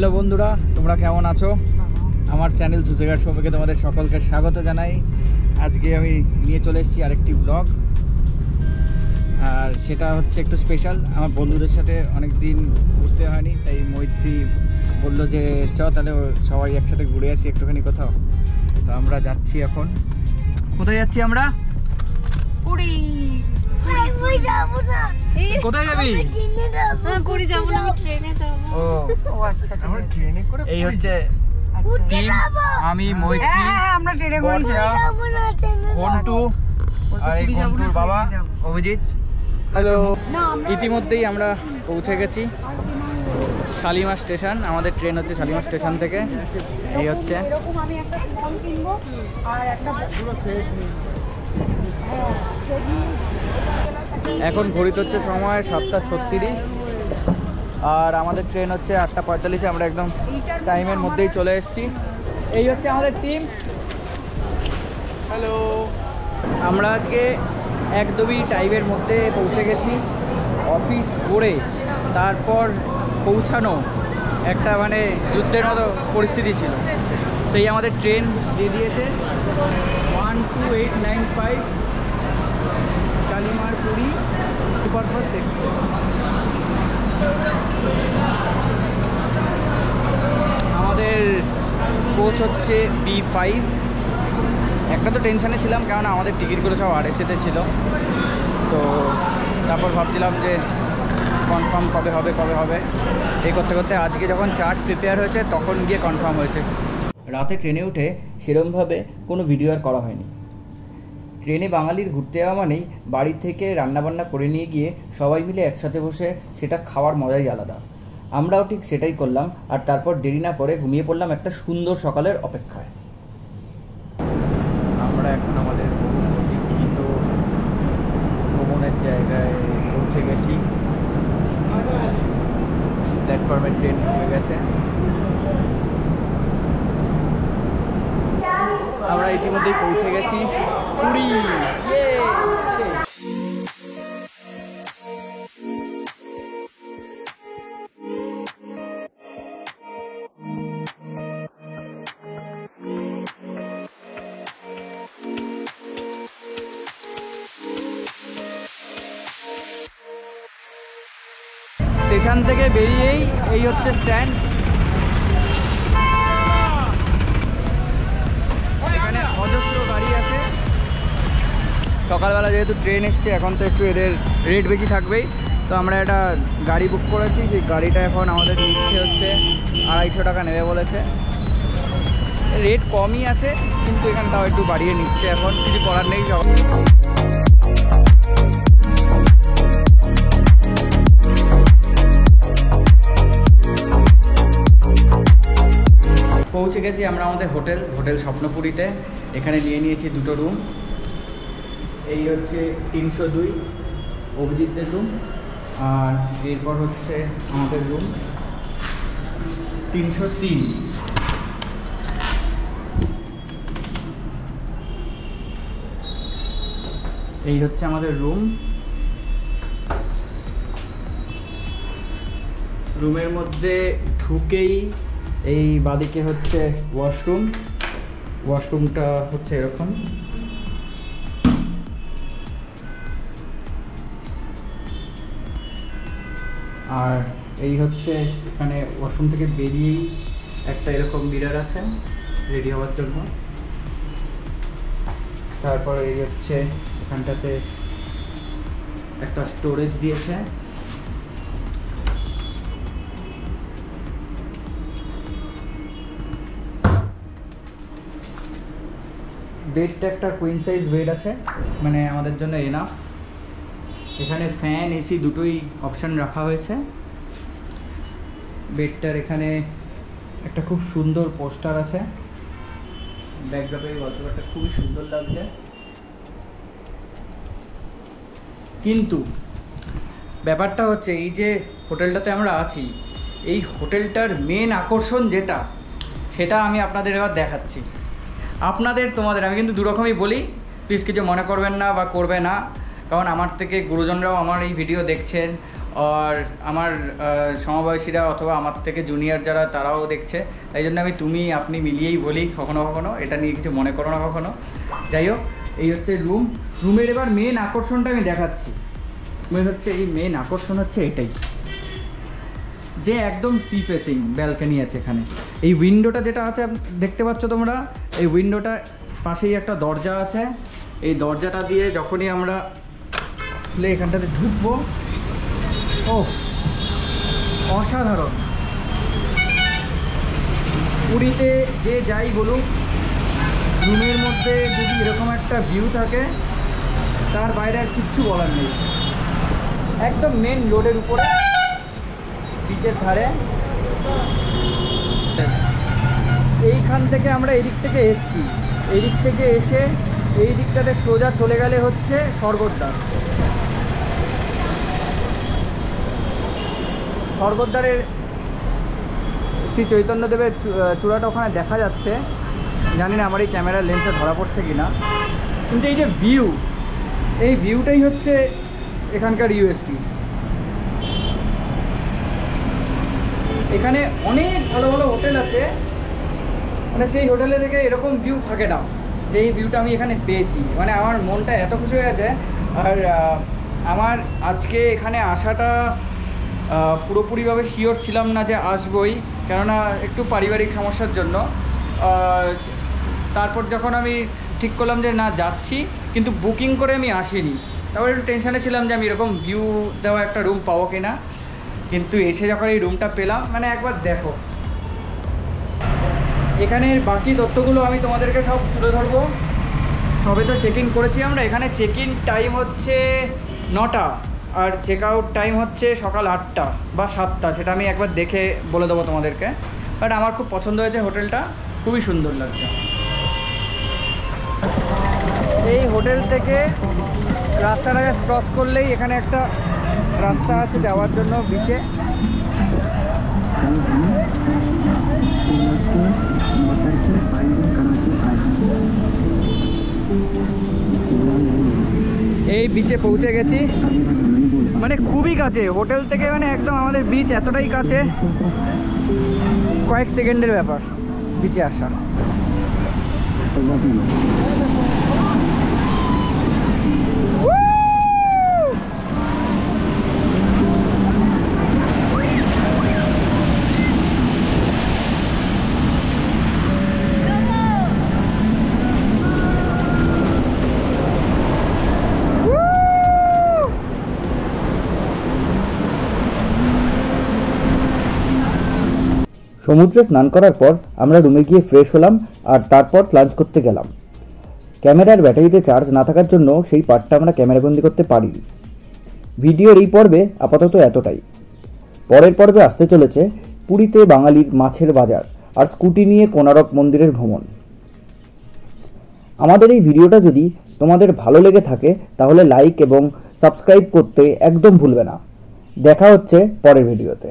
Hello বন্ধুরা, তোমরা কেমন আছো? আমার চ্যানেল সুজেগার শোকে তোমাদের সকলকে স্বাগত জানাই। আজকে আমি নিয়ে চলে এসেছি আরেকটি ব্লগ, আর সেটা হচ্ছে একটু স্পেশাল। আমার বন্ধুদের সাথে অনেক দিন ঘুরতে হয়নি, তাই মৈত্রী বললো যে তাহলে সবাই একসাথে ঘুরে আসি একটুখানি কোথাও। তো আমরা যাচ্ছি এখন। কোথায় যাচ্ছি আমরা? পুরী। কোথায় যাবি? পুরী যাবো না, ট্রেনে যাবো। ও আচ্ছা, আমরা ট্রেনে করে। এই হচ্ছে টিম, আমি মৈত্রী, আমরা ট্রেনে করে যাবো না, ঘন্টু আর এই ঘন্টুর বাবা অভিজিৎ। হ্যালো। ইতিমধ্যেই আমরা পৌঁছে গেছি শালিমার স্টেশন। আমাদের ট্রেন হচ্ছে শালিমার স্টেশন থেকে। এই হচ্ছে আমি একটা ফর্ম কিনবো আর একটা পুরো সেট নিব। এখন ঘড়িতে হচ্ছে সময় 7:36 আর আমাদের ট্রেন হচ্ছে 8:45। আমরা একদম টাইমের মধ্যেই চলে এসেছি। এই হচ্ছে আমাদের টিম। হ্যালো। আমরা আজকে একদমই টাইমের মধ্যে পৌঁছে গেছি। অফিস করে তারপর পৌঁছানো একটা মানে যুদ্ধের মতো পরিস্থিতি ছিল। তো এই আমাদের ট্রেন দিয়ে দিয়েছে 12895 শালিমার পুরী সুপারফাস্ট এক্সপ্রেস। আমাদের কোচ হচ্ছে B5। একটা তো টেনশানে ছিলাম, কেননা আমাদের টিকিটগুলো সব RSA-তে ছিল। তো তারপর ভাবছিলাম যে কনফার্ম কবে হবে এই করতে করতে আজকে যখন চার্ট প্রিপেয়ার হয়েছে তখন গিয়ে কনফার্ম হয়েছে। রাতে ট্রেনে উঠে সেরমভাবে কোনো ভিডিও আর করা হয়নি। ট্রেনে বাঙালির ঘুরতে যাওয়া মানেই বাড়ি থেকে রান্নাবান্না করে নিয়ে গিয়ে সবাই মিলে একসাথে বসে সেটা খাওয়ার মজাই আলাদা। আমরাও ঠিক সেটাই করলাম, আর তারপর দেরি না করে ঘুমিয়ে পড়লাম একটা সুন্দর সকালের অপেক্ষায়। আমরা এখন আমাদের বহু প্রতীক্ষিত ভ্রমণের জায়গায় পৌঁছে গেছি। প্ল্যাটফর্মে ট্রেন ঢুকে গেছে। আমরা ইতিমধ্যেই পৌঁছে গেছি পুরী। স্টেশন থেকে বেরিয়েই এই হচ্ছে স্ট্যান্ড। এখানে অজস্র গাড়ি আছে। সকালবেলা যেহেতু ট্রেন এসছে, এখন তো একটু এদের রেট বেশি থাকবেই। তো আমরা একটা গাড়ি বুক করেছি, সেই গাড়িটা এখন আমাদের নিচ্ছে হচ্ছে 250 টাকা নেবে বলেছে। রেট কমই আছে, কিন্তু এখানটাও একটু বাড়িয়ে নিচ্ছে। এখন কিছু করার নেই। পৌঁছে গেছি আমরা আমাদের হোটেল স্বপ্নপুরীতে। এখানে নিয়ে নিয়েছি 2টো রুম। এই হচ্ছে 302 অভিজিৎদের রুম, আর এরপর হচ্ছে আমাদের রুম 303। এই হচ্ছে আমাদের রুমের মধ্যে ঢুকেই এই বাদিকে হচ্ছে ওয়াশরুমটা হচ্ছে এরকম। আর এই হচ্ছে এখানে ওয়াশরুম থেকে বেরিয়েই একটা এরকম মিরর আছে রেডি হওয়ার জন্য। তারপর এই হচ্ছে এখানটাতে একটা স্টোরেজ দিয়েছে। বেডটা একটা কুইন সাইজ বেড আছে, মানে আমাদের জন্য এনাফ। এখানে ফ্যান এসি দুটোই অপশান রাখা হয়েছে। বেডটার এখানে একটা খুব সুন্দর পোস্টার আছে। ব্যাকড্রপের ওয়ালপেপারটা খুবই সুন্দর লাগছে। কিন্তু ব্যাপারটা হচ্ছে এই যে হোটেলটাতে আমরা আছি, এই হোটেলটার মেন আকর্ষণ যেটা, সেটা আমি আপনাদের এবার দেখাচ্ছি। তোমাদের আমি কিন্তু দুরকমই বলি, প্লিজ কিছু মনে করবেন না বা করবে না, কারণ আমার থেকে গুরুজনরাও আমার এই ভিডিও দেখছেন, আর আমার সমবয়সীরা অথবা আমার থেকে জুনিয়র যারা তারাও দেখছে, তাই জন্য আমি তুমি আপনি মিলিয়েই বলি কখনো কখনো, এটা নিয়ে কিছু মনে করো না কখনো। যাই হোক, এই হচ্ছে রুমের এবার মেন আকর্ষণটা আমি দেখাচ্ছি। মেন আকর্ষণ হচ্ছে এটাই যে একদম সি ফেসিং ব্যালকনি আছে এখানে। এই উইন্ডোটা যেটা আছে দেখতে পাচ্ছ তোমরা, এই উইন্ডোটা পাশেই একটা দরজা আছে। এই দরজাটা দিয়ে যখনই আমরা খুলে এখানটাতে ঢুকবো, ও অসাধারণ। পুরীতে যে যাই বলুক, রুমের মধ্যে যদি এরকম একটা ভিউ থাকে তার বাইরে আর কিচ্ছু বলার নেই। একদম মেন রোডের উপরে, বিচের ধারে। এইখান থেকে আমরা এদিক থেকে এসছি, এদিক থেকে এসে এই দিকটাতে সোজা চলে গেলে হচ্ছে স্বর্গদ্বার। স্বর্গদ্বারের শ্রী চৈতন্যদেবের চূড়াটা ওখানে দেখা যাচ্ছে। জানি না আমার এই ক্যামেরার লেন্সে ধরা পড়ছে কি না, কিন্তু এই যে ভিউ, এই ভিউটাই হচ্ছে এখানকার ইউএসপি। এখানে অনেক ভালো ভালো হোটেল আছে, মানে সেই হোটেলে থেকে এরকম ভিউ থাকে না, যে এই ভিউটা আমি এখানে পেয়েছি। মানে আমার মনটা এত খুশি হয়ে গেছে। আর আমার আজকে এখানে আসাটা পুরোপুরিভাবে শিওর ছিলাম না যে আসবই, কেননা একটু পারিবারিক সমস্যার জন্য। তারপর যখন আমি ঠিক করলাম যে না যাচ্ছি, কিন্তু বুকিং করে আমি আসিনি। তারপর একটু টেনশানে ছিলাম যে আমি এরকম ভিউ দেওয়া একটা রুম পাবো কি না, কিন্তু এসে যখন এই রুমটা পেলাম, মানে একবার দেখো। এখানের বাকি তথ্যগুলো আমি তোমাদেরকে সব তুলে ধরবো। সবে তো চেক ইন করেছি আমরা। এখানে চেক ইন টাইম হচ্ছে 9টা, আর চেক আউট টাইম হচ্ছে সকাল 8টা বা 7টা, সেটা আমি একবার দেখে বলে দেবো তোমাদেরকে। বাট আমার খুব পছন্দ হয়েছে হোটেলটা, খুবই সুন্দর লাগছে। এই হোটেল থেকে রাস্তাটাকে ক্রস করলেই এখানে একটা রাস্তা আছে যাওয়ার জন্য বিচে। এই বিচে পৌঁছে গেছি, মানে খুবই কাছে হোটেল থেকে, মানে একদম আমাদের বিচ এতটাই কাছে, কয়েক সেকেন্ডের ব্যাপার বিচে আসা। সমুদ্রে স্নান করার পর আমরা রুমে গিয়ে ফ্রেশ হলাম আর তারপর লাঞ্চ করতে গেলাম। ক্যামেরার ব্যাটারিতে চার্জ না থাকার জন্য সেই পার্টটা আমরা ক্যামেরাবন্দি করতে পারিনি। ভিডিওর এই পর্বে আপাতত এতটাই। পরের পর্বে আসতে চলেছে পুরীতে বাঙালির মাছের বাজার আর স্কুটি নিয়ে কোণারক মন্দিরের ভ্রমণ। আমাদের এই ভিডিওটা যদি তোমাদের ভালো লেগে থাকে তাহলে লাইক এবং সাবস্ক্রাইব করতে একদম ভুলবে না। দেখা হচ্ছে পরের ভিডিওতে।